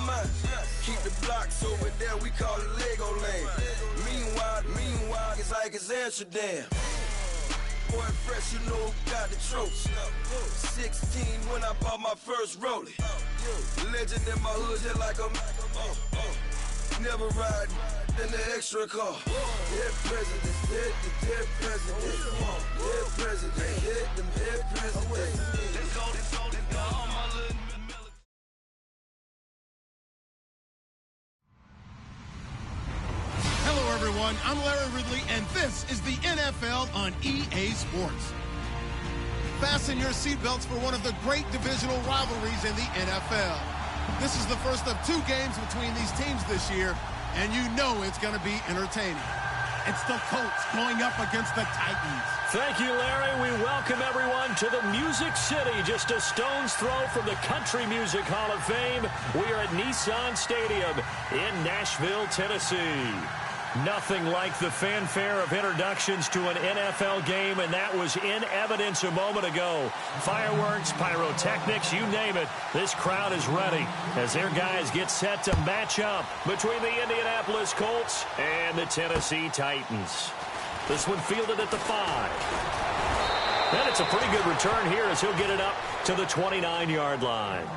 mind. Keep the blocks over there, we call it Legoland. Meanwhile, it's like it's Amsterdam. Boy fresh, you know who got the trophy. 16 when I bought my first rollie. Legend in my hood, just like a never ride in the extra car. Dead presidents, dead presidents. Dead president, dead presidents. Let's go, all my little. Hello, everyone. I'm Larry Ridley, and this is the NFL on EA Sports. Fasten your seatbelts for one of the great divisional rivalries in the NFL. This is the first of 2 games between these teams this year, and you know it's going to be entertaining. It's the Colts going up against the Titans. Thank you, Larry. We welcome everyone to the Music City, just a stone's throw from the Country Music Hall of Fame. We are at Nissan Stadium in Nashville, Tennessee. Nothing like the fanfare of introductions to an NFL game, and that was in evidence a moment ago. Fireworks, pyrotechnics, you name it. This crowd is ready as their guys get set to match up between the Indianapolis Colts and the Tennessee Titans. This one fielded at the 5. And it's a pretty good return here as he'll get it up to the 29-yard line.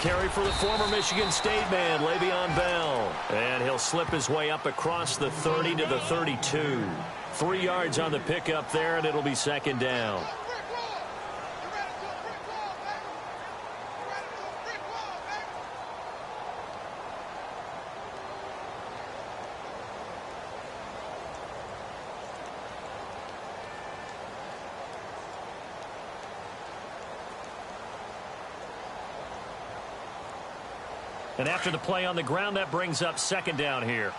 Carry for the former Michigan State man, Le'Veon Bell. And he'll slip his way up across the 30 to the 32. 3 yards on the pickup there, and it'll be second down. And after the play on the ground, that brings up second down here.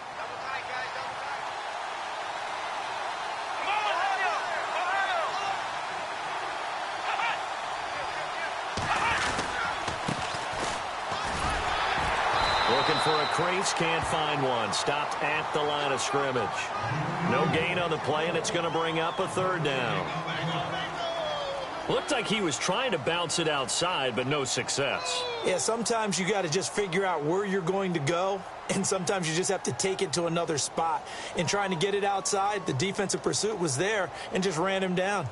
Looking for a crease, can't find one. Stopped at the line of scrimmage. No gain on the play, and it's going to bring up a third down. Looked like he was trying to bounce it outside, but no success. Yeah, sometimes you got to just figure out where you're going to go, and sometimes you just have to take it to another spot. In trying to get it outside, the defensive pursuit was there and just ran him down.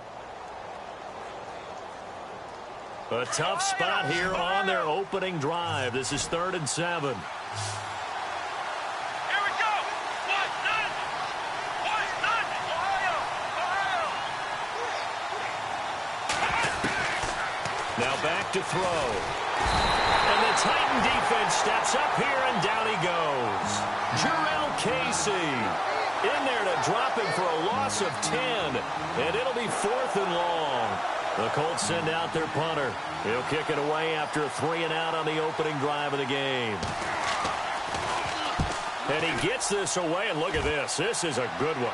A tough spot here on their opening drive. This is 3rd and 7. Now back to throw. And the Titan defense steps up here, and down he goes. Jarrell Casey in there to drop him for a loss of 10. And it'll be 4th and long. The Colts send out their punter. He'll kick it away after a 3-and-out on the opening drive of the game. And he gets this away, and look at this. This is a good one.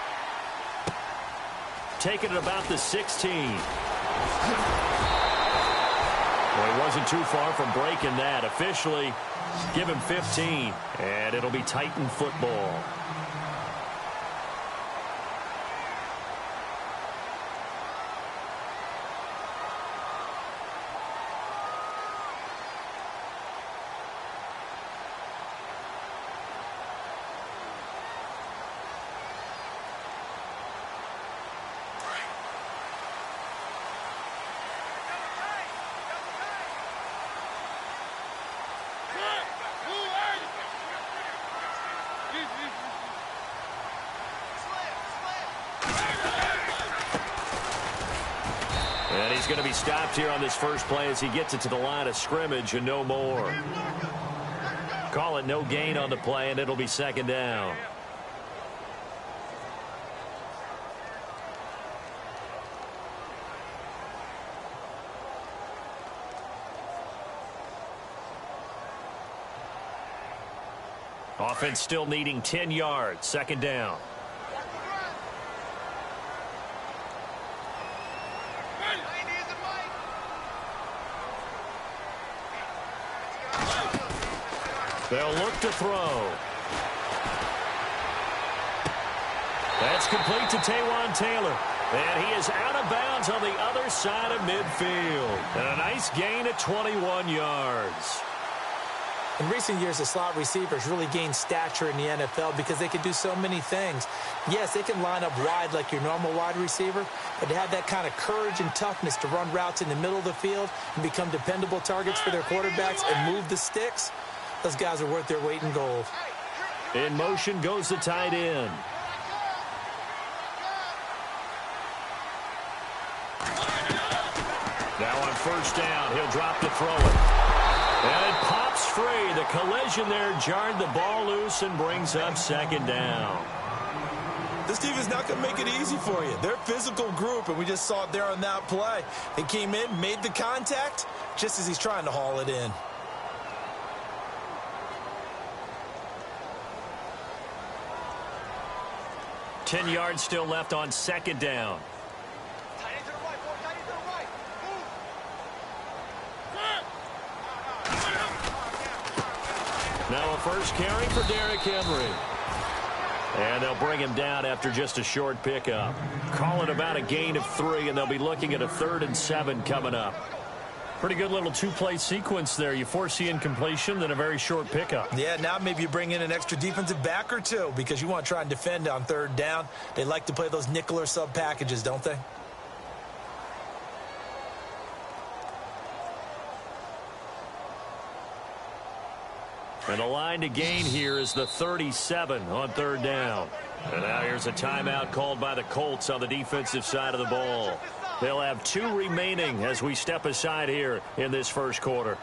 Taking it about the 16. Well, he wasn't too far from breaking that. Officially, give him 15, and it'll be Titan football. And he's going to be stopped here on this first play as he gets it to the line of scrimmage and no more. Call it no gain on the play, and it'll be second down. Offense still needing 10 yards. Second down. They'll look to throw. That's complete to Taywan Taylor. And he is out of bounds on the other side of midfield. And a nice gain at 21 yards. In recent years, the slot receivers really gained stature in the NFL because they can do so many things. Yes, they can line up wide like your normal wide receiver, but to have that kind of courage and toughness to run routes in the middle of the field and become dependable targets for their quarterbacks and move the sticks, those guys are worth their weight in gold. In motion goes the tight end. Now on first down, he'll drop to throw it. And it pops free. The collision there jarred the ball loose and brings up second down. This team is not going to make it easy for you. They're a physical group, and we just saw it there on that play. They came in, made the contact, just as he's trying to haul it in. Ten yards still left on second down. Now a first carry for Derrick Henry. And they'll bring him down after just a short pickup. Call it about a gain of 3, and they'll be looking at a 3rd and 7 coming up. Pretty good little two-play sequence there. You force the incompletion, then a very short pickup. Yeah, now maybe you bring in an extra defensive back or two because you want to try and defend on 3rd down. They like to play those nickel or sub packages, don't they? And the line to gain here is the 37 on 3rd down. And now here's a timeout called by the Colts on the defensive side of the ball. They'll have 2 remaining as we step aside here in this first quarter.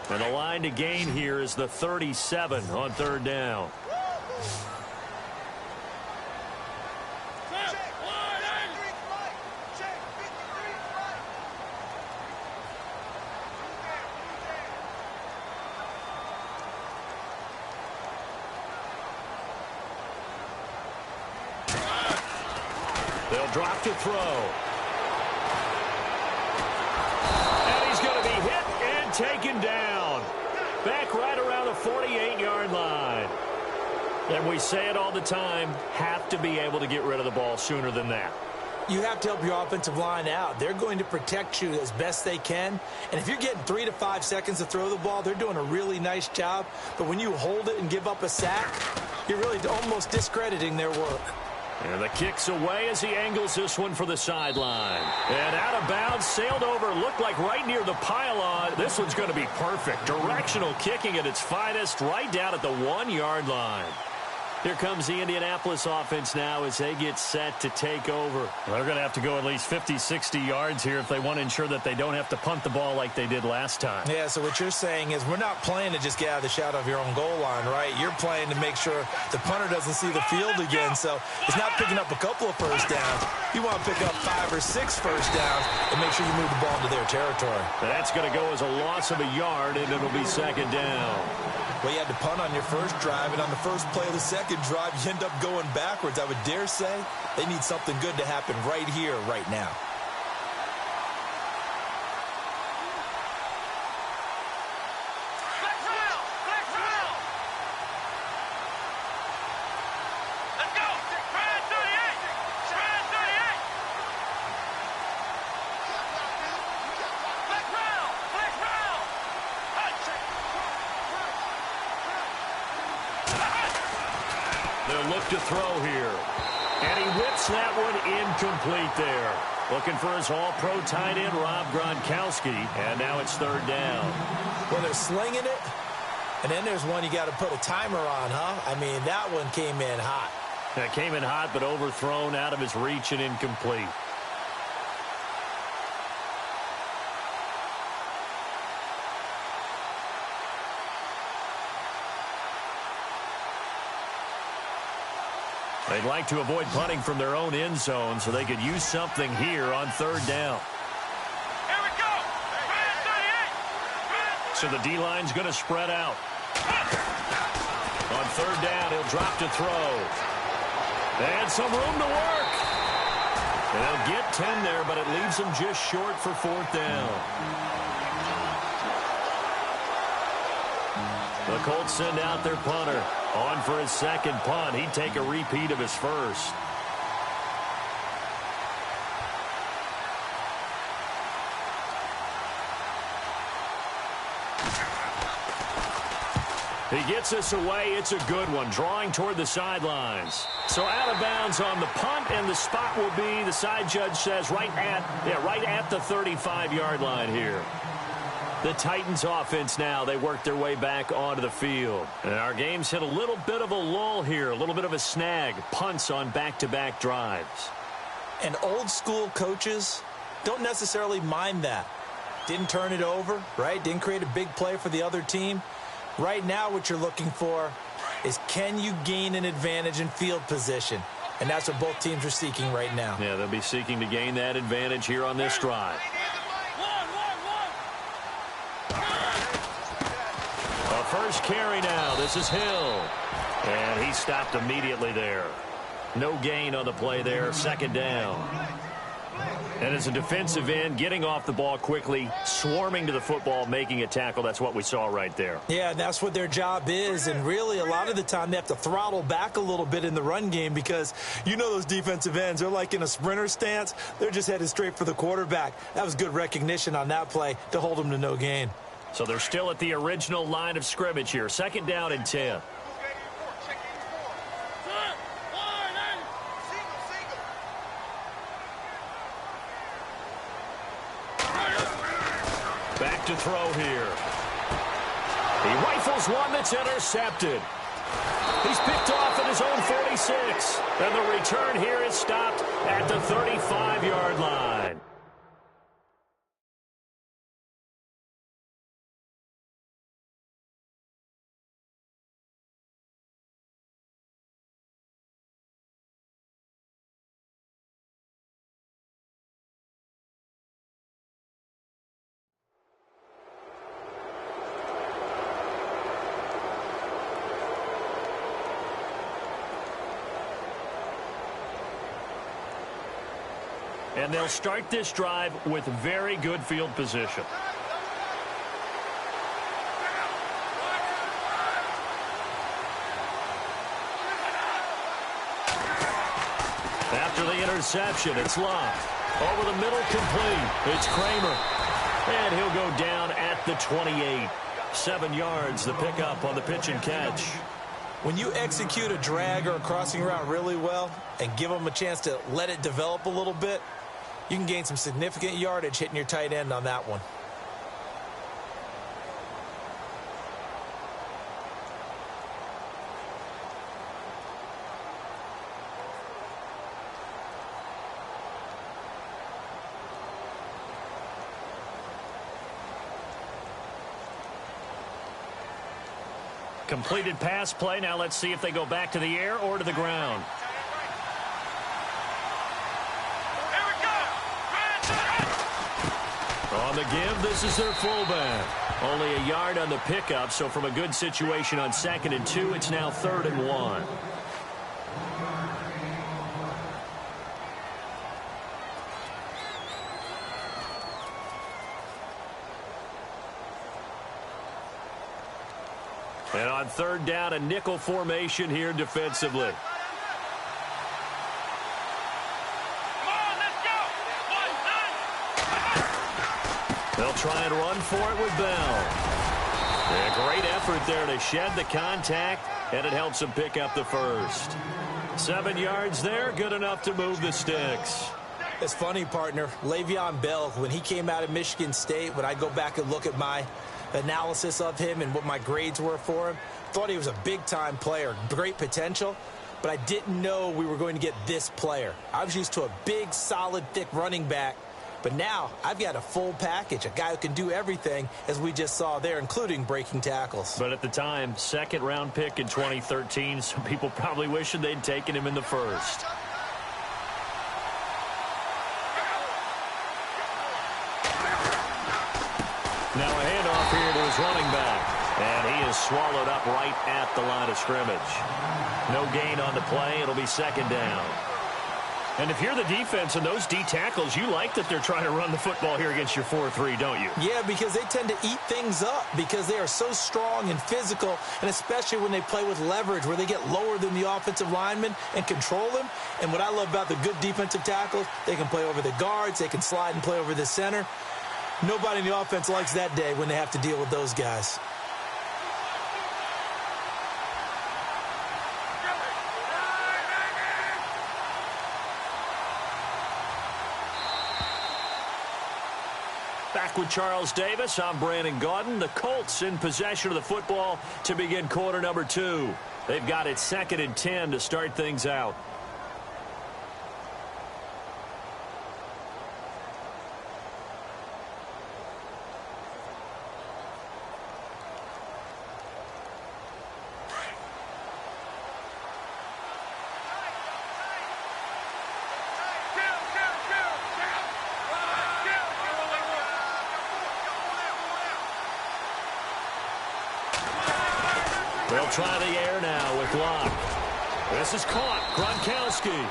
And the line to gain here is the 37 on 3rd down. They'll drop to throw. And he's going to be hit and taken down. Back right around the 48-yard line. And we say it all the time, have to be able to get rid of the ball sooner than that. You have to help your offensive line out. They're going to protect you as best they can. And if you're getting 3 to 5 seconds to throw the ball, they're doing a really nice job. But when you hold it and give up a sack, you're really almost discrediting their work. And the kick's away as he angles this one for the sideline. And out of bounds, sailed over, looked like right near the pylon. This one's going to be perfect. Directional kicking at its finest, right down at the 1-yard line. Here comes the Indianapolis offense now as they get set to take over. They're going to have to go at least 50, 60 yards here if they want to ensure that they don't have to punt the ball like they did last time. Yeah, so what you're saying is we're not playing to just get out of the shadow of your own goal line, right? You're playing to make sure the punter doesn't see the field again. So it's not picking up a couple of first downs. You want to pick up 5 or 6 first downs and make sure you move the ball into their territory. That's going to go as a loss of a yard, and it'll be second down. Well, you had to punt on your first drive, and on the first play of the second drive, you end up going backwards. I would dare say they need something good to happen right here, right now. Look to throw here. And he whips that one incomplete there. Looking for his all-pro tight end, Rob Gronkowski. And now it's 3rd down. Well, they're slinging it. And then there's one you got to put a timer on, huh? I mean, that one came in hot. That came in hot, but overthrown, out of his reach and incomplete. They'd like to avoid punting from their own end zone so they could use something here on 3rd down. Here we go! So the D-line's going to spread out. On third down, he'll drop to throw. And some room to work. They'll get 10 there, but it leaves them just short for fourth down. The Colts send out their punter. On for his second punt. He'd take a repeat of his first. He gets us away. It's a good one, drawing toward the sidelines. So out of bounds on the punt, and the spot will be, the side judge says, right at the 35-yard line here. The Titans offense now, they work their way back onto the field. And our game's hit a little bit of a lull here, a little bit of a snag. Punts on back-to-back drives. And old-school coaches don't necessarily mind that. Didn't turn it over, right? Didn't create a big play for the other team. Right now, what you're looking for is, can you gain an advantage in field position? And that's what both teams are seeking right now. Yeah, they'll be seeking to gain that advantage here on this drive. A first carry now. This is Hill. And he stopped immediately there. No gain on the play there. Second down. And as a defensive end, getting off the ball quickly, swarming to the football, making a tackle. That's what we saw right there. Yeah, that's what their job is. And really, a lot of the time, they have to throttle back a little bit in the run game because you know those defensive ends, they're like in a sprinter stance. They're just headed straight for the quarterback. That was good recognition on that play to hold them to no gain. So they're still at the original line of scrimmage here. Second down and 10. Back to throw here. He rifles one that's intercepted. He's picked off at his own 46. And the return here is stopped at the 35-yard line. And they'll start this drive with very good field position. After the interception, it's Love. Over the middle, complete. It's Kramer. And he'll go down at the 28. 7 yards, the pickup on the pitch and catch. When you execute a drag or a crossing route really well and give them a chance to let it develop a little bit, you can gain some significant yardage hitting your tight end on that one. Completed pass play. Now let's see if they go back to the air or to the ground. On the give, this is their fullback. Only a yard on the pickup, so from a good situation on 2nd and 2, it's now 3rd and 1. And on 3rd down, a nickel formation here defensively. They'll try and run for it with Bell. A great effort there to shed the contact, and it helps him pick up the first. 7 yards there, good enough to move the sticks. It's funny, partner. Le'Veon Bell, when he came out of Michigan State, when I go back and look at my analysis of him and what my grades were for him, thought he was a big-time player, great potential, but I didn't know we were going to get this player. I was used to a big, solid, thick running back, but now I've got a full package, a guy who can do everything, as we just saw there, including breaking tackles. But at the time, 2nd-round pick in 2013, some people probably wishing they'd taken him in the first. Now a handoff here to his running running back. And he is swallowed up right at the line of scrimmage. No gain on the play. It'll be second down. And if you're the defense and those D tackles, you like that they're trying to run the football here against your 4-3, don't you? Yeah, because they tend to eat things up because they are so strong and physical, and especially when they play with leverage where they get lower than the offensive linemen and control them. And what I love about the good defensive tackles, they can play over the guards, they can slide and play over the center. Nobody in the offense likes that day when they have to deal with those guys. Back with Charles Davis, I'm Brandon Gaudin. The Colts in possession of the football to begin quarter number 2. They've got it 2nd and 10 to start things out. They'll try the air now with Locke. This is caught. Gronkowski.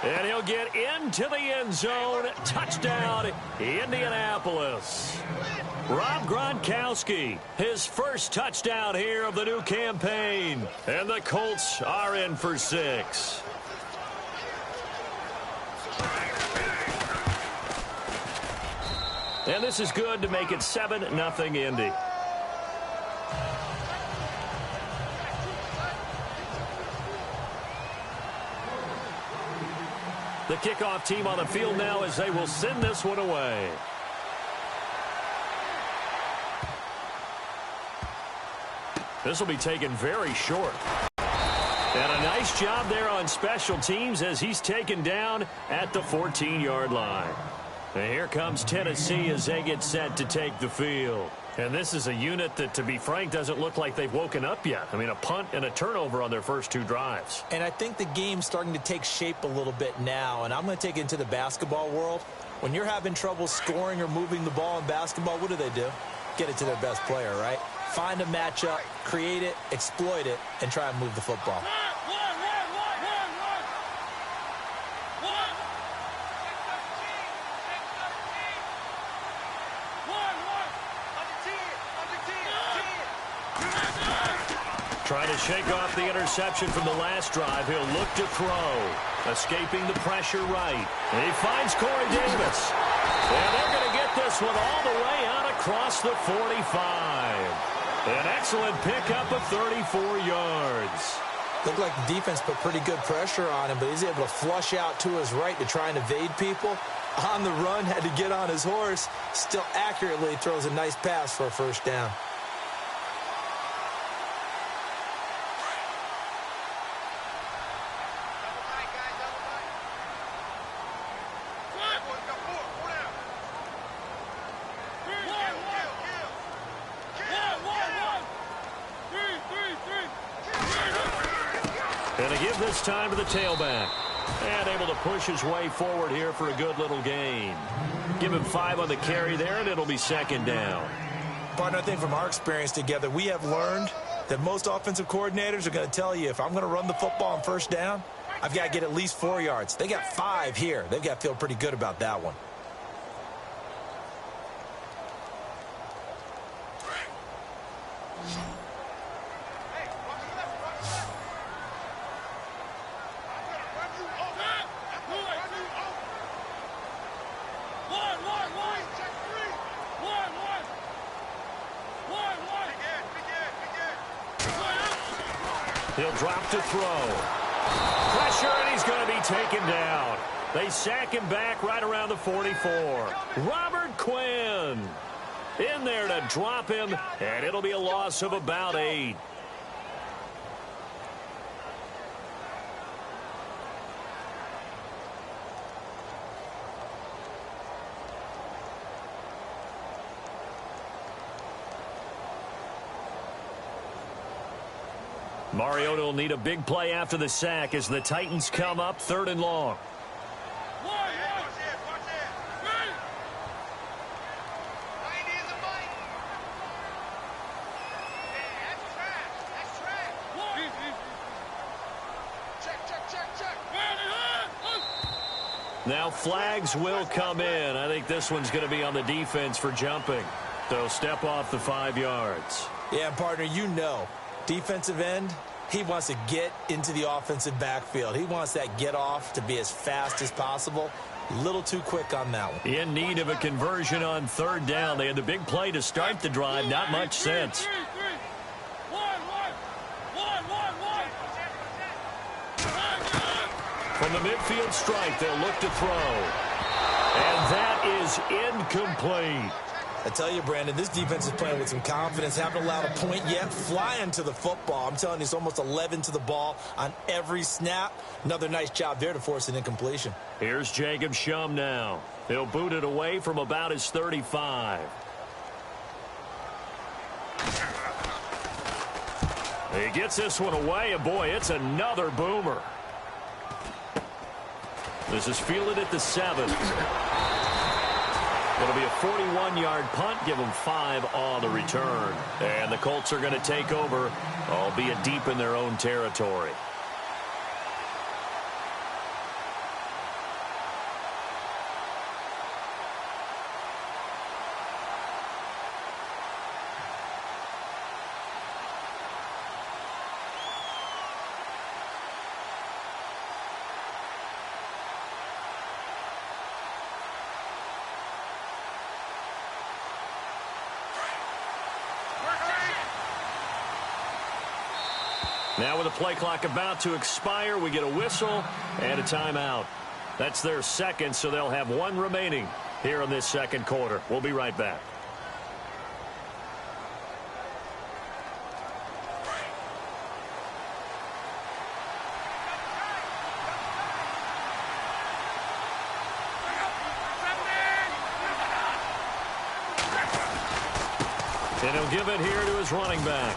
And he'll get into the end zone. Touchdown, Indianapolis. Rob Gronkowski, his first touchdown here of the new campaign. And the Colts are in for 6. And this is good to make it 7-0 Indy. The kickoff team on the field now as they will send this one away. This will be taken very short. And a nice job there on special teams as he's taken down at the 14-yard line. And here comes Tennessee as they get set to take the field. And this is a unit that, to be frank, doesn't look like they've woken up yet. I mean, a punt and a turnover on their first 2 drives. And I think the game's starting to take shape a little bit now. And I'm going to take it into the basketball world. When you're having trouble scoring or moving the ball in basketball, what do? Get it to their best player, right? Find a matchup, create it, exploit it, and try and move the football. Trying to shake off the interception from the last drive. He'll look to throw. Escaping the pressure right. And he finds Corey Davis. And they're going to get this one all the way out across the 45. An excellent pickup of 34 yards. Looked like the defense put pretty good pressure on him, but he's able to flush out to his right to try and evade people. On the run, had to get on his horse. Still accurately throws a nice pass for a first down. And to give this time to the tailback. And able to push his way forward here for a good little gain. Give him 5 on the carry there, and it'll be second down. Partner, I think from our experience together, we have learned that most offensive coordinators are going to tell you, if I'm going to run the football on first down, I've got to get at least 4 yards. They got 5 here. They've got to feel pretty good about that one. He'll drop to throw. Pressure, and he's going to be taken down. They sack him back right around the 44. Robert Quinn in there to drop him, and it'll be a loss of about 8. Mariota will need a big play after the sack as the Titans come up 3rd and long. Now flags will come in. I think this one's going to be on the defense for jumping. So step off the 5 yards. Yeah, partner, you know, defensive end, he wants to get into the offensive backfield. He wants that get off to be as fast as possible. A little too quick on that one. In need of a conversion on 3rd down. They had the big play to start the drive. Not much sense. From the midfield strike, they'll look to throw. And that is incomplete. I tell you, Brandon, this defense is playing with some confidence. Haven't allowed a point yet. Flying to the football. I'm telling you, it's almost 11 to the ball on every snap. Another nice job there to force an incompletion. Here's Jacob Shum now. He'll boot it away from about his 35. He gets this one away, and boy, it's another boomer. This is fielded at the 7. It'll be a 41-yard punt, give them 5 on the return. And the Colts are going to take over, albeit deep in their own territory. Now with the play clock about to expire, we get a whistle and a timeout. That's their second, so they'll have 1 remaining here in this second quarter. We'll be right back. And he'll give it here to his running back.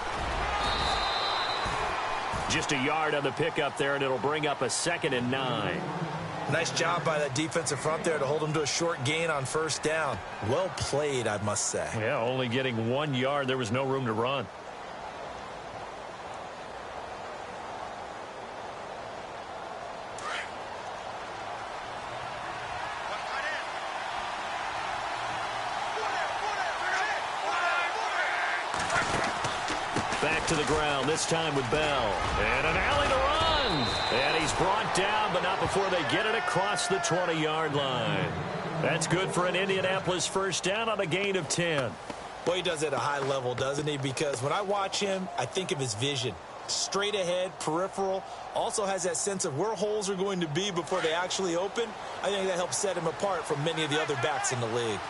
Just a yard on the pickup there, and it'll bring up a 2nd and 9. Nice job by that defensive front there to hold him to a short gain on 1st down. Well played, I must say. Yeah, only getting 1 yard. There was no room to run. Back to the ground, this time with Bell. And an alley to run. And he's brought down, but not before they get it across the 20-yard line. That's good for an Indianapolis 1st down on a gain of 10. Boy, he does it at a high level, doesn't he? Because when I watch him, I think of his vision. Straight ahead, peripheral. Also has that sense of where holes are going to be before they actually open. I think that helps set him apart from many of the other backs in the league.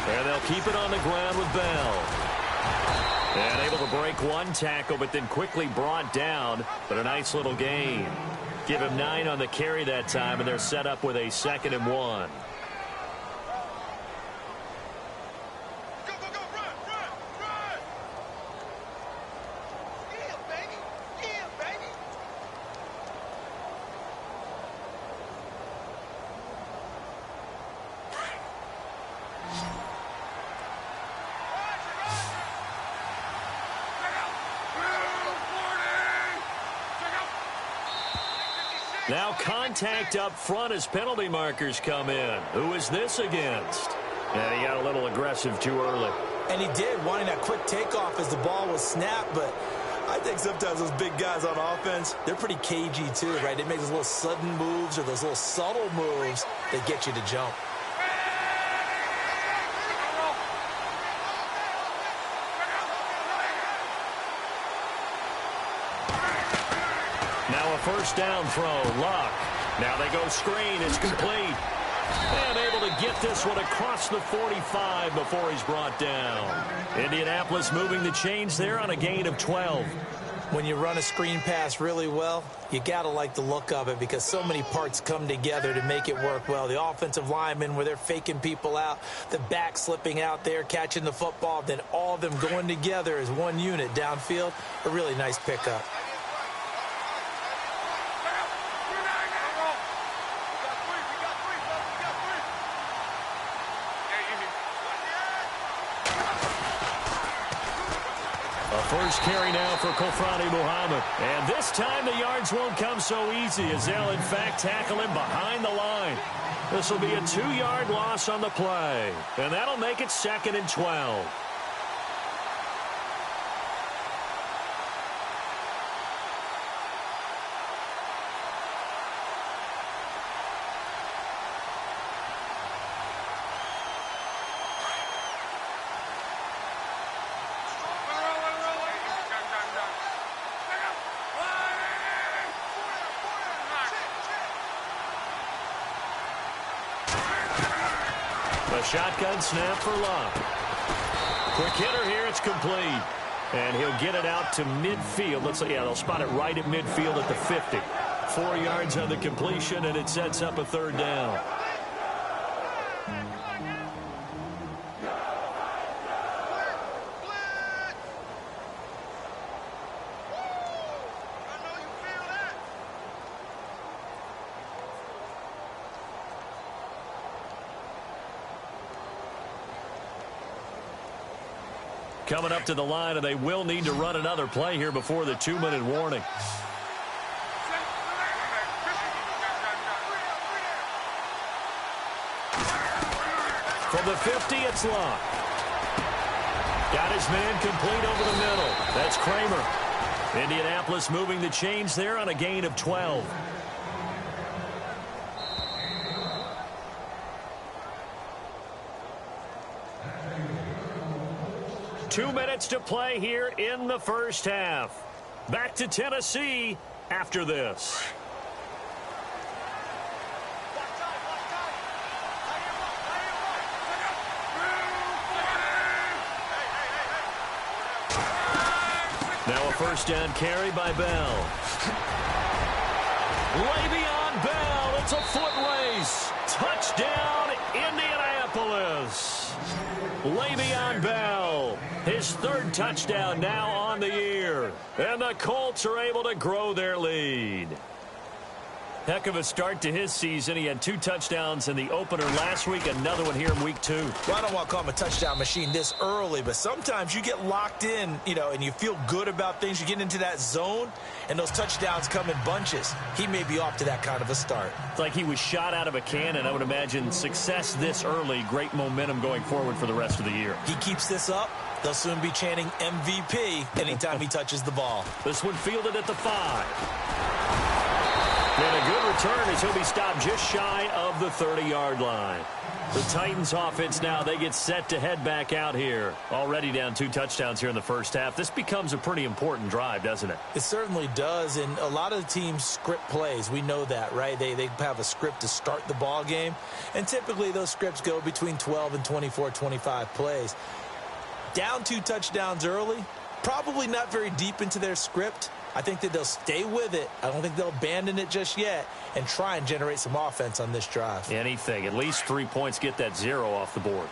And they'll keep it on the ground with Bell. And able to break 1 tackle, but then quickly brought down. But a nice little gain. Give him 9 on the carry that time, and they're set up with a 2nd and 1. Now contact up front as penalty markers come in. Who is this against? And he got a little aggressive too early. And he did, wanting that quick takeoff as the ball was snapped. But I think sometimes those big guys on offense, they're pretty cagey too, right? They make those little sudden moves or those little subtle moves that get you to jump. Now a 1st down throw. Luck. Now they go screen. It's complete. And able to get this one across the 45 before he's brought down. Indianapolis moving the chains there on a gain of 12. When you run a screen pass really well, you got to like the look of it because so many parts come together to make it work well. The offensive linemen where they're faking people out, the back slipping out there, catching the football, then all of them going together as one unit downfield. A really nice pickup. First carry now for Kofrani Muhammad. And this time the yards won't come so easy as they'll, in fact, tackle him behind the line. This will be a 2-yard loss on the play. And that'll make it 2nd and 12. A shotgun snap for Love. Quick hitter here. It's complete. And he'll get it out to midfield. They'll spot it right at midfield at the 50. 4 yards on the completion, and it sets up a 3rd down. Coming up to the line, and they will need to run another play here before the 2-minute warning. From the 50, it's Locke. Got his man complete over the middle. That's Kramer. Indianapolis moving the chains there on a gain of 12. Two minutes to play here in the first half. Back to Tennessee after this. Now a first down carry by Bell. Le'Veon Bell. It's a foot race. Touchdown, Indianapolis. Le'Veon Bell, his 3rd touchdown now on the year. And the Colts are able to grow their lead. Heck of a start to his season. He had 2 touchdowns in the opener last week, another one here in week 2. Well, I don't want to call him a touchdown machine this early, but sometimes you get locked in, and you feel good about things. You get into that zone, and those touchdowns come in bunches. He may be off to that kind of a start. It's like he was shot out of a cannon. I would imagine success this early, great momentum going forward for the rest of the year. He keeps this up, they'll soon be chanting MVP anytime he touches the ball. This one fielded at the 5. And a good return as he'll be stopped just shy of the 30-yard line. The Titans offense now, they get set to head back out here. Already down 2 touchdowns here in the first half. This becomes a pretty important drive, doesn't it? It certainly does, and a lot of the teams script plays. We know that, right? They have a script to start the ball game, and typically those scripts go between 12 and 24, 25 plays. Down 2 touchdowns early, probably not very deep into their script. I think that they'll stay with it. I don't think they'll abandon it just yet and try and generate some offense on this drive. Anything. At least 3 points, get that 0 off the board.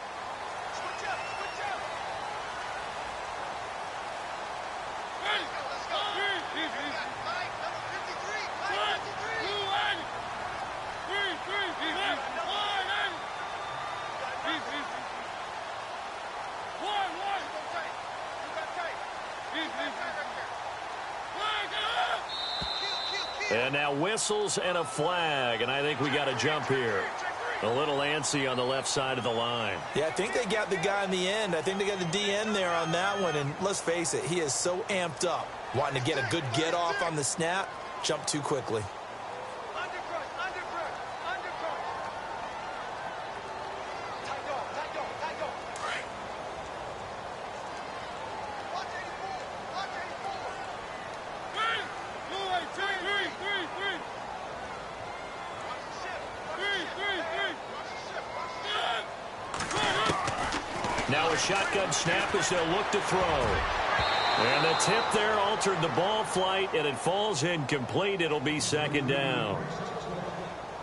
And now whistles and a flag, and I think we got a jump here. A little antsy on the left side of the line. Yeah, I think they got the guy in the end. I think they got the DN there on that one, and let's face it, he is so amped up, wanting to get a good get-off on the snap, jump too quickly. Now a shotgun snap as they'll look to throw. And the tip there altered the ball flight, and it falls incomplete. It'll be 2nd down.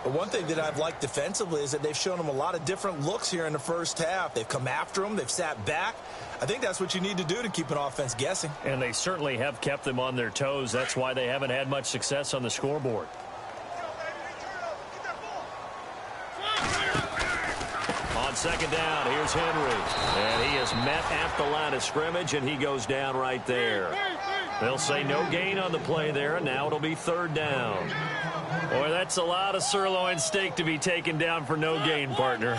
But one thing that I've liked defensively is that they've shown them a lot of different looks here in the first half. They've come after them. They've sat back. I think that's what you need to do to keep an offense guessing. And they certainly have kept them on their toes. That's why they haven't had much success on the scoreboard. On second down. Here's Henry. And he is met at the line of scrimmage, and he goes down right there. They'll say no gain on the play there, and now it'll be third down. Boy, that's a lot of sirloin steak to be taken down for no gain, partner.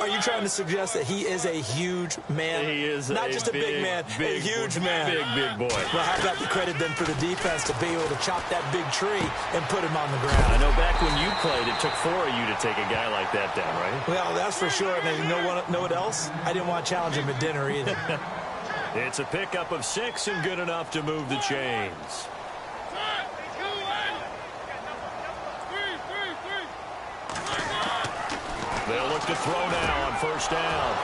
Are you trying to suggest that he is a huge man? He is not just a big man, a huge man. Big boy. Well, how about the credit then for the defense to be able to chop that big tree and put him on the ground? I know back when you played, it took 4 of you to take a guy like that down, right? Well, that's for sure. And you know what else? I didn't want to challenge him at dinner either. It's a pickup of 6 and good enough to move the chains. They'll look to throw now on first down.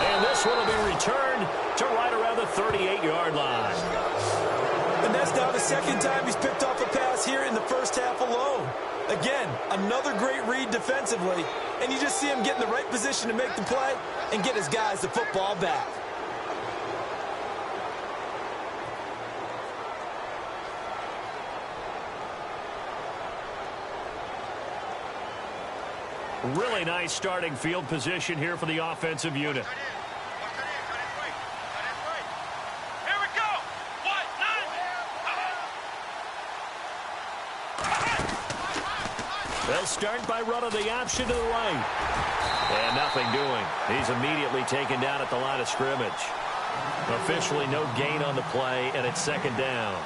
And this one will be returned to right around the 38-yard line. And that's now the second time he's picked off a pass here in the first half alone. Again, another great read defensively, and you just see him get in the right position to make the play and get his guys the football back. Really nice starting field position here for the offensive unit. They'll start by running the option to the right. And nothing doing. He's immediately taken down at the line of scrimmage. Officially no gain on the play, and it's second down.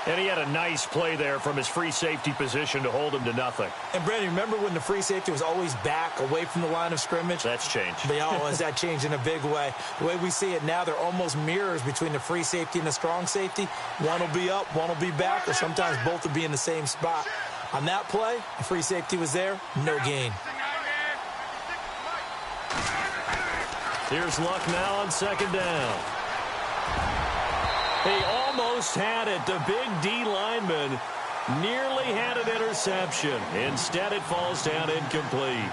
And he had a nice play there from his free safety position to hold him to nothing. And, Brandon, remember when the free safety was always back away from the line of scrimmage? That's changed. Has that changed in a big way? The way we see it now, they're almost mirrors between the free safety and the strong safety. One will be up, one will be back, or sometimes both will be in the same spot. On that play, the free safety was there, no gain. Here's Luck now on second down. He almost had it. The big D lineman nearly had an interception. Instead, it falls down incomplete.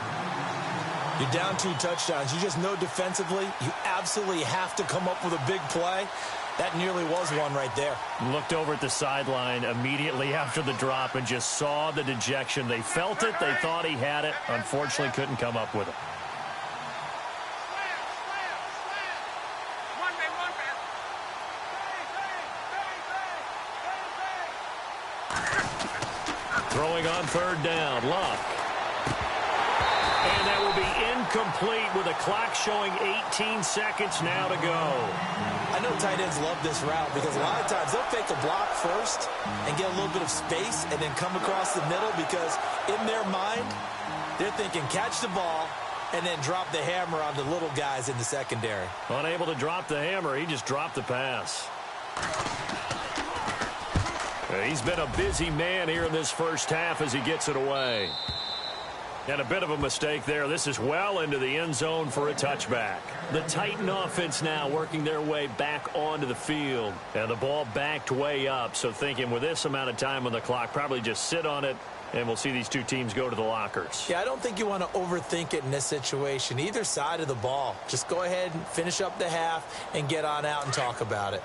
You're down 2 touchdowns. You just know defensively you absolutely have to come up with a big play. That nearly was one right there. Looked over at the sideline immediately after the drop and just saw the dejection. They felt it. They thought he had it. Unfortunately, couldn't come up with it. Throwing on third down, Luck. And that will be incomplete with a clock showing 18 seconds now to go. I know tight ends love this route because a lot of times they'll fake a block first and get a little bit of space and then come across the middle because in their mind, they're thinking catch the ball and then drop the hammer on the little guys in the secondary. Unable to drop the hammer, he just dropped the pass. He's been a busy man here in this first half as he gets it away. And a bit of a mistake there. This is well into the end zone for a touchback. The Titan offense now working their way back onto the field. And the ball backed way up. So thinking with this amount of time on the clock, probably just sit on it, and we'll see these two teams go to the lockers. Yeah, I don't think you want to overthink it in this situation. Either side of the ball. Just go ahead and finish up the half and get on out and talk about it.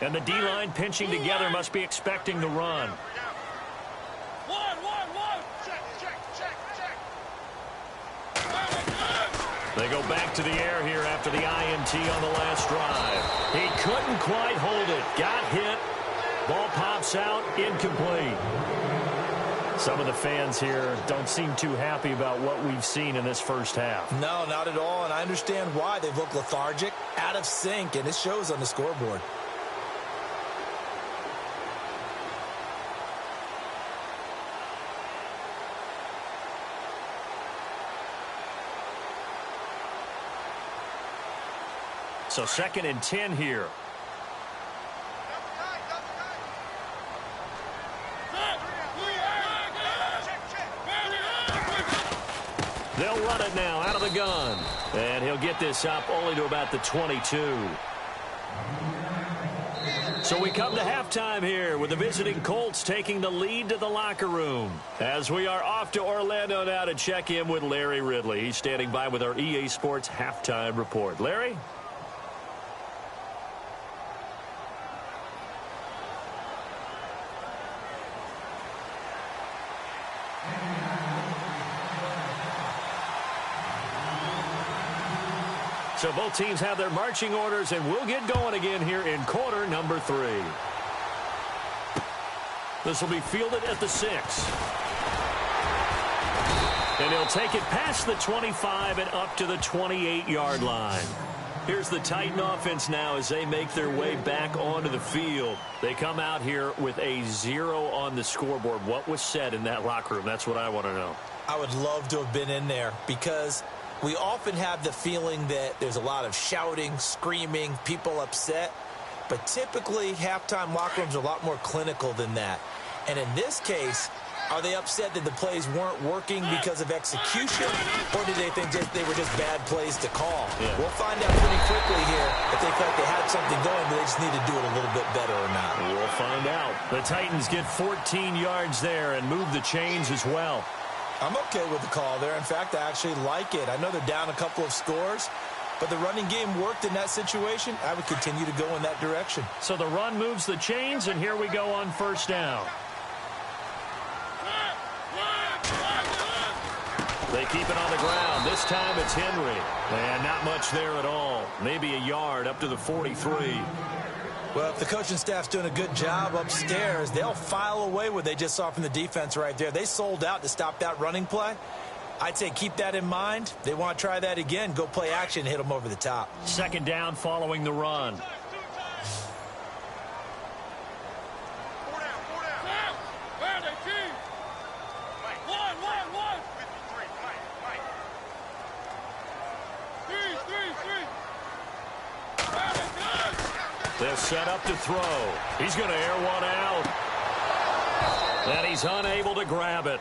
And the D-line pinching together must be expecting the run. They go back to the air here after the INT on the last drive. He couldn't quite hold it. Got hit. Ball pops out. Incomplete. Some of the fans here don't seem too happy about what we've seen in this first half. No, not at all, and I understand why. They look lethargic, out of sync, and it shows on the scoreboard. So 2nd and 10 here. They'll run it now out of the gun. And he'll get this up only to about the 22. So we come to halftime here with the visiting Colts taking the lead to the locker room. As we are off to Orlando now to check in with Larry Ridley. He's standing by with our EA Sports halftime report. Larry? So both teams have their marching orders, and we'll get going again here in quarter number 3. This will be fielded at the 6. And he'll take it past the 25 and up to the 28-yard line. Here's the Titan offense now as they make their way back onto the field. They come out here with a 0 on the scoreboard. What was said in that locker room? That's what I want to know. I would love to have been in there because we often have the feeling that there's a lot of shouting, screaming, people upset. But typically, halftime locker rooms are a lot more clinical than that. And in this case, are they upset that the plays weren't working because of execution, or do they think they were just bad plays to call? Yeah. We'll find out pretty quickly here if they felt they had something going, but they just need to do it a little bit better or not. We'll find out. The Titans get 14 yards there and move the chains as well. I'm okay with the call there. In fact, I actually like it. I know they're down a couple of scores, but the running game worked in that situation. I would continue to go in that direction. So the run moves the chains, and here we go on first down. They keep it on the ground. This time it's Henry. And not much there at all. Maybe a yard up to the 43. Well, if the coaching staff's doing a good job upstairs, they'll file away what they just saw from the defense right there. They sold out to stop that running play. I'd say keep that in mind. They want to try that again. Go play action, hit them over the top. Second down following the run. They'll set up to throw. He's going to air one out. And he's unable to grab it.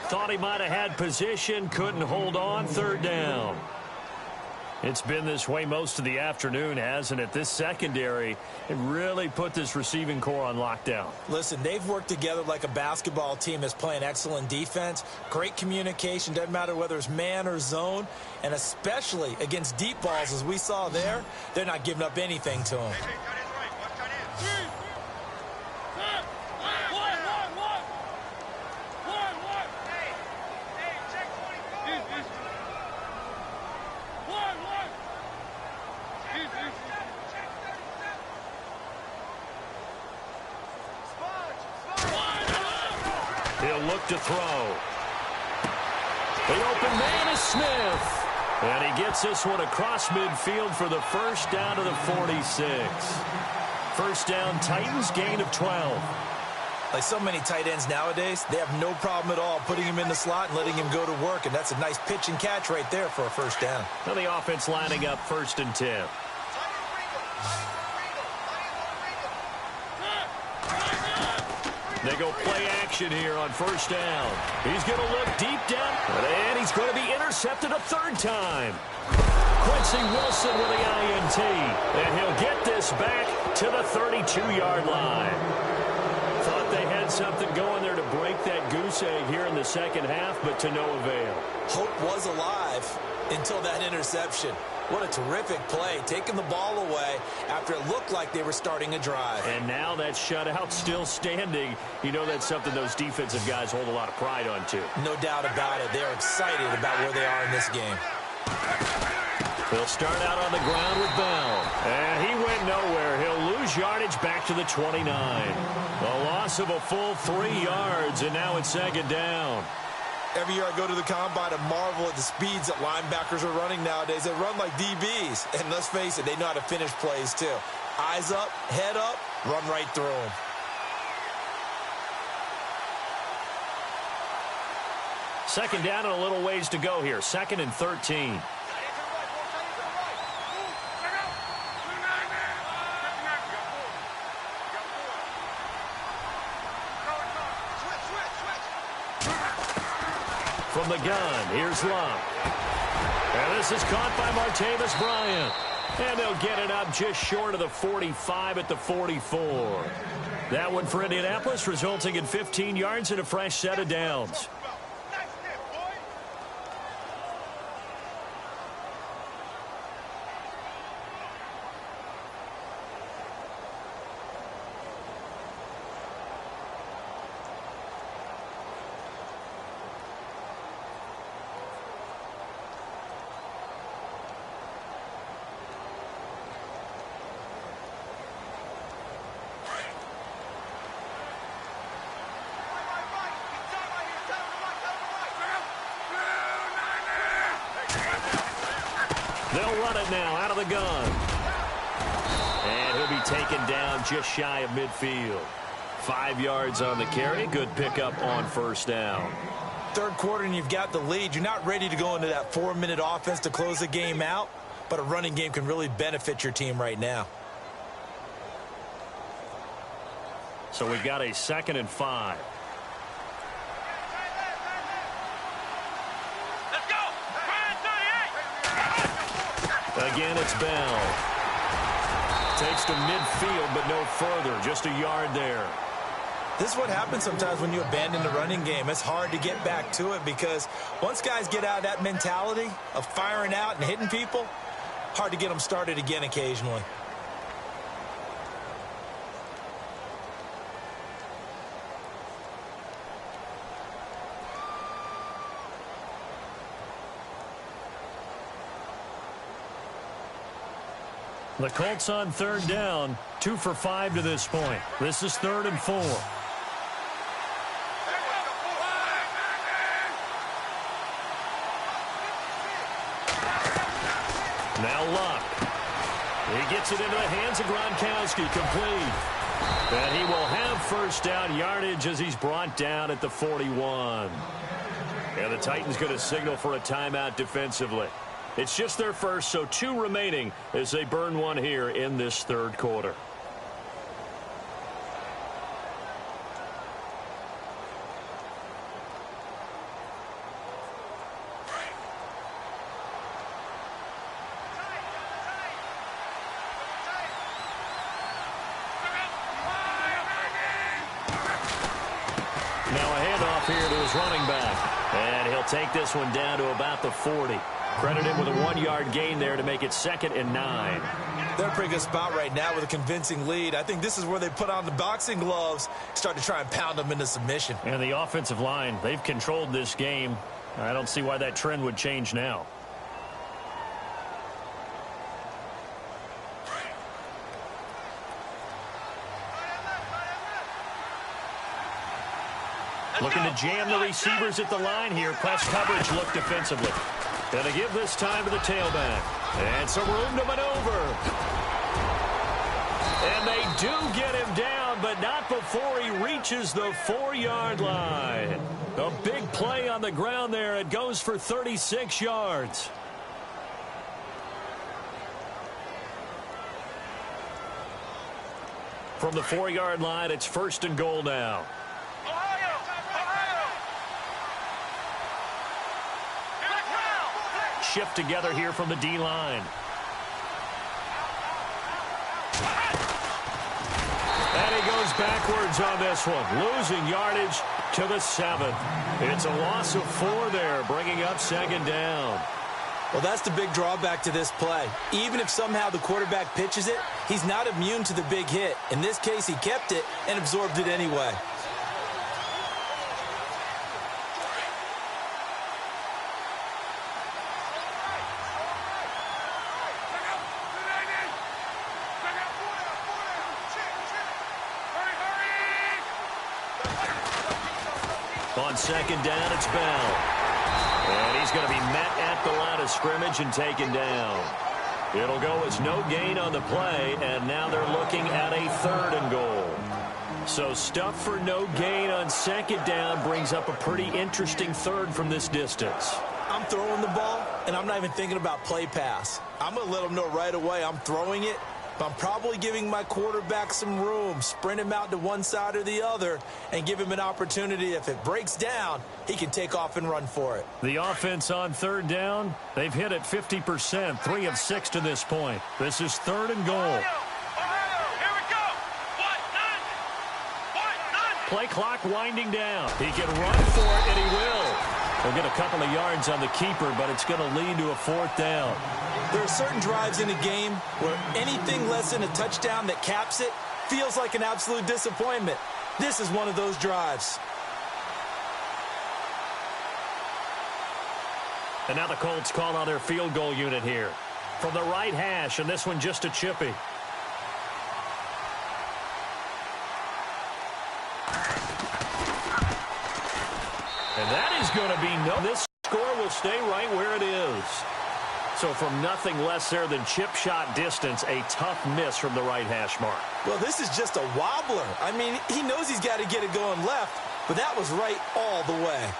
Thought he might have had position, couldn't hold on. Third down. It's been this way most of the afternoon, hasn't it? This secondary, it really put this receiving core on lockdown. Listen, they've worked together like a basketball team that's playing excellent defense. Great communication, doesn't matter whether it's man or zone. And especially against deep balls, as we saw there, they're not giving up anything to them. He'll look to throw. The open man is Smith. And he gets this one across midfield for the first down to the 46. First down, Titans, gain of 12. Like so many tight ends nowadays, they have no problem at all putting him in the slot and letting him go to work. And that's a nice pitch and catch right there for a first down. Now the offense lining up 1st and 10. They go play action here on first down. He's going to look deep down, and he's going to be intercepted a third time. Quincy Wilson with the INT, and he'll get this back to the 32-yard line. Thought they had something going there to break that goose egg here in the second half, but to no avail. Hope was alive until that interception. What a terrific play, taking the ball away after it looked like they were starting a drive. And now that shutout still standing. You know that's something those defensive guys hold a lot of pride on, too. No doubt about it. They're excited about where they are in this game. They'll start out on the ground with Bell. And he went nowhere. He'll lose yardage back to the 29. A loss of a full 3 yards, and now it's second down. Every year I go to the combine and marvel at the speeds that linebackers are running nowadays. They run like DBs. And let's face it, they know how to finish plays too. Eyes up, head up, run right through them. Second down and a little ways to go here. 2nd and 13. From the gun, here's Luck. And this is caught by Martavis Bryant. And they'll get it up just short of the 45 at the 44. That one for Indianapolis, resulting in 15 yards and a fresh set of downs. They'll run it now out of the gun. And he'll be taken down just shy of midfield. 5 yards on the carry. Good pickup on first down. Third quarter and you've got the lead. You're not ready to go into that 4-minute offense to close the game out, but a running game can really benefit your team right now. So we've got a 2nd and 5. Let's go! Again, it's Bell. Takes to midfield, but no further. Just a yard there. This is what happens sometimes when you abandon the running game. It's hard to get back to it because once guys get out of that mentality of firing out and hitting people, hard to get them started again occasionally. The Colts on 3rd down, 2 for 5 to this point. This is 3rd and 4. Now Luck. He gets it into the hands of Gronkowski, complete. And he will have first down yardage as he's brought down at the 41. And the Titans going to signal for a timeout defensively. It's just their first, so 2 remaining as they burn one here in this 3rd quarter. Now a handoff here to his running back. And he'll take this one down to about the 40. Credit him with a 1-yard gain there to make it 2nd and 9. They're in a pretty good spot right now with a convincing lead. I think this is where they put on the boxing gloves, start to try and pound them into submission. And the offensive line, they've controlled this game. I don't see why that trend would change now. Looking to jam the receivers at the line here. Press coverage look defensively. And to give this time to the tailback. And some room to maneuver. And they do get him down, but not before he reaches the 4-yard line. A big play on the ground there. It goes for 36 yards. From the 4-yard line, it's 1st and goal now. Shift together here from the D-line. And he goes backwards on this one, losing yardage to the 7th. It's a loss of 4 there, bringing up 2nd down. Well, that's the big drawback to this play. Even if somehow the quarterback pitches it, he's not immune to the big hit. In this case, he kept it and absorbed it anyway. On 2nd down, it's Bell. And he's going to be met at the line of scrimmage and taken down. It'll go as no gain on the play, and now they're looking at a 3rd and goal. So stuff for no gain on 2nd down brings up a pretty interesting 3rd from this distance. I'm throwing the ball, and I'm not even thinking about play pass. I'm going to let them know right away I'm throwing it, but I'm probably giving my quarterback some room, sprint him out to one side or the other, and give him an opportunity. If it breaks down, he can take off and run for it. The offense on 3rd down, they've hit it 50%, 3 of 6 to this point. This is 3rd and goal. Play clock winding down. He can run for it, and he will. He'll get a couple of yards on the keeper, but it's going to lead to a 4th down. There are certain drives in a game where anything less than a touchdown that caps it feels like an absolute disappointment. This is one of those drives. And now the Colts call on their field goal unit here. From the right hash, and this one just a chippy. And that is going to be no. This score will stay right where it is. So from nothing less there than chip shot distance, a tough miss from the right hash mark. Well, this is just a wobbler. I mean, he knows he's got to get it going left, but that was right all the way.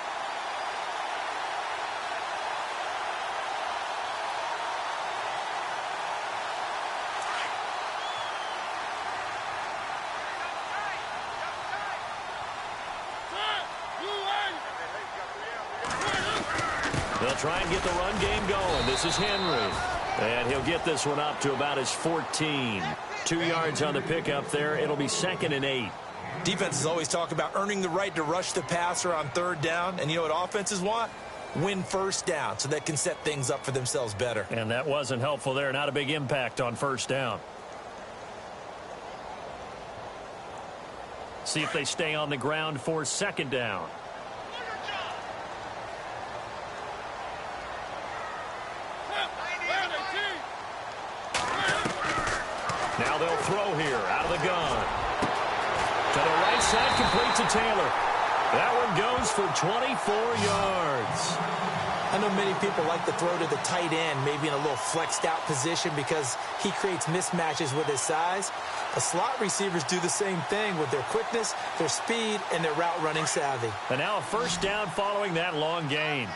They'll try and get the run game going. This is Henry. And he'll get this one up to about his 14. 2 yards on the pickup there. It'll be 2nd and 8. Defenses always talk about earning the right to rush the passer on 3rd down. And you know what offenses want? Win 1st down so they can set things up for themselves better. And that wasn't helpful there. Not a big impact on 1st down. See if they stay on the ground for 2nd down. Now they'll throw here out of the gun. To the right side, complete to Taylor. That one goes for 24 yards. I know many people like to throw to the tight end, maybe in a little flexed out position because he creates mismatches with his size. The slot receivers do the same thing with their quickness, their speed, and their route running savvy. And now a 1st down following that long gain.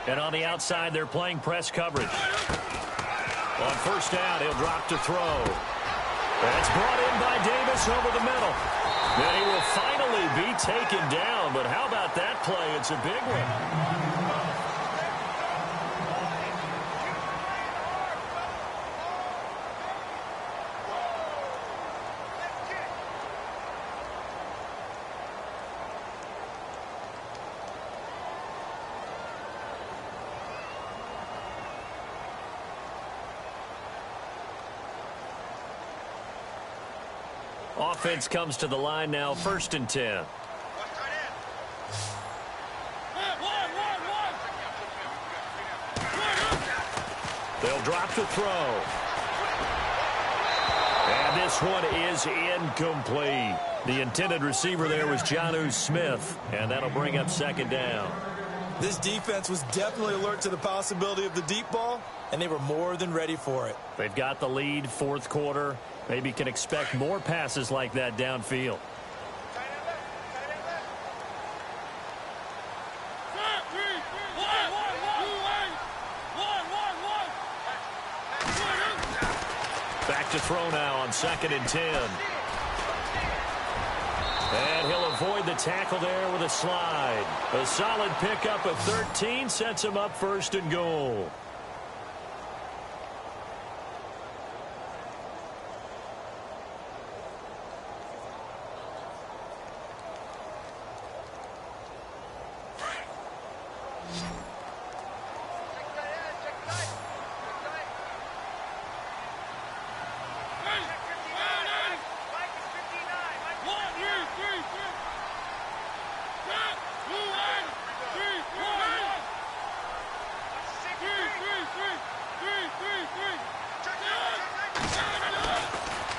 And on the outside, they're playing press coverage. On 1st down, he'll drop to throw. That's brought in by Davis over the middle. Then he will finally be taken down. But how about that play? It's a big one. Offense comes to the line now, 1st and 10. They'll drop to throw. And this one is incomplete. The intended receiver there was Jonnu Smith, and that'll bring up 2nd down. This defense was definitely alert to the possibility of the deep ball, and they were more than ready for it. They've got the lead, 4th quarter. Maybe can expect more passes like that downfield. Back to throw now on 2nd and 10. And he'll avoid the tackle there with a slide. A solid pickup of 13 sets him up 1st and goal.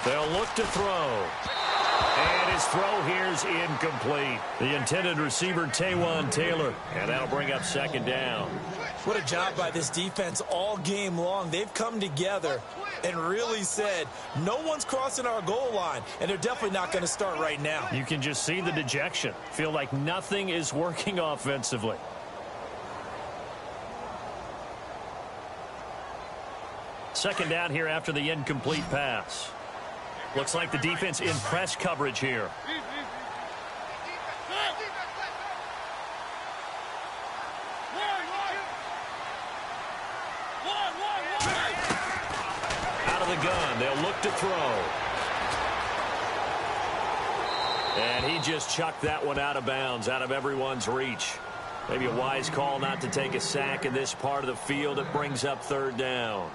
They'll look to throw. And his throw here is incomplete. The intended receiver, Taywan Taylor. And that'll bring up 2nd down. What a job by this defense all game long. They've come together and really said, no one's crossing our goal line, and they're definitely not going to start right now. You can just see the dejection. Feel like nothing is working offensively. Second down here after the incomplete pass. Looks like the defense in press coverage here. Out of the gun, they'll look to throw. And he just chucked that one out of bounds, out of everyone's reach. Maybe a wise call not to take a sack in this part of the field. It brings up 3rd down.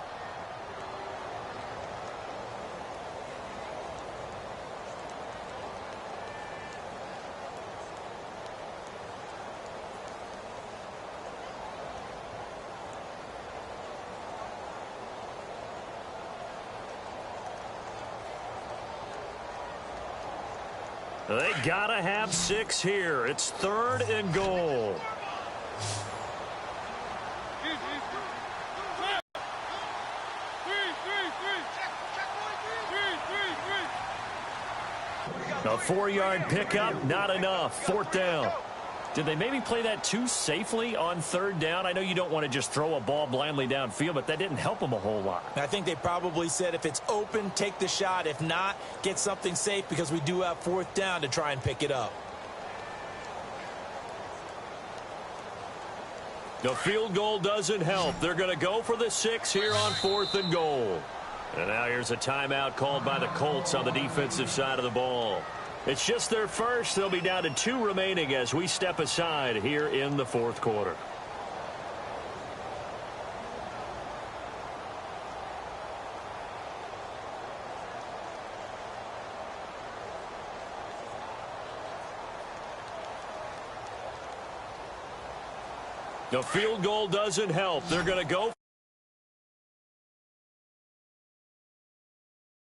They gotta have 6 here. It's 3rd and goal. A 4-yard pickup, not enough. 4th down. Did they maybe play that too safely on 3rd down? I know you don't want to just throw a ball blindly downfield, but that didn't help them a whole lot. I think they probably said if it's open, take the shot. If not, get something safe because we do have 4th down to try and pick it up. The field goal doesn't help. They're going to go for the 6 here on 4th and goal. And now here's a timeout called by the Colts on the defensive side of the ball. It's just their first. They'll be down to 2 remaining as we step aside here in the 4th quarter. The field goal doesn't help. They're going to go